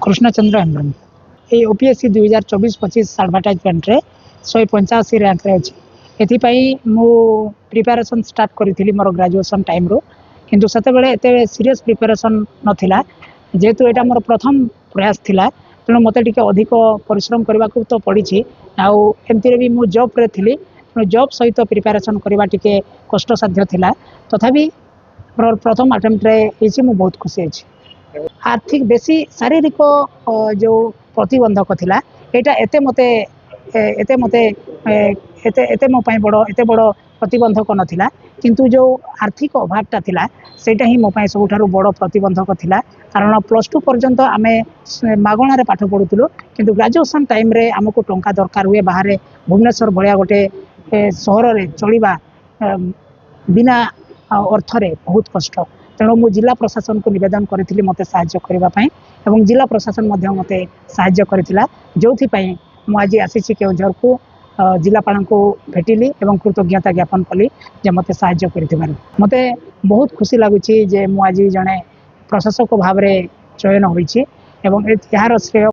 कृष्णचंद्र हेम्ब्रम ये OPSC 2024-25 advertisement रे 185 rank रे अछि। एथिपाई मु प्रिपरेशन स्टार्ट करी मोर ग्रेजुएशन टाइम रो, किंतु सेते बेले एते सीरियस प्रिपरेशन नथिला, जेहेतु एटा मोर प्रथम प्रयास थिला, तेणु मते टिके अधिक परिश्रम करबा को तो पड़ी। आउ एमती भी मु जॉब रे थिली, जॉब सहित प्रिपरेशन करबा टिके कष्ट साध्य थिला। तथापि मोर प्रथम अटेम्प्ट रे इसी मु बहुत खुशी अछि। आर्थिक बेसी शारीरिक जो प्रतिबंधक थिला, एटा एते मते एते मते एते एते मो पई बड़ प्रतिबंधक नथिला, किंतु जो आर्थिक अभावटा थिला सेटा ही मो पई सबुठारु बड़ प्रतिबंधक थिला। कारण +2 पर्यंत आमे मागणा रे पाठ पढुतलु, किंतु ग्रेजुएशन टाइम रे हमको टंका दरकार हुए। बाहर भुवनेश्वर भलिया गोटे सहर रे चलिबा बिना अर्थ रे बहुत कष्ट। तेणु मु जिला प्रशासन को निवेदन करी मते साहाय्य करबा पई, एवं जिला प्रशासन मध्य मते साहाय्य करथिला, जोथि पई मु आज आसीछि केउझर को जिलापाल को भेटिली एवं कृतज्ञता ज्ञापन कली जे मते साहाय्य करथिबार। मते बहुत खुशी लागुछि जे मु आज जने प्रशासक भाव रे चयन होईछि एवं यार श्रेय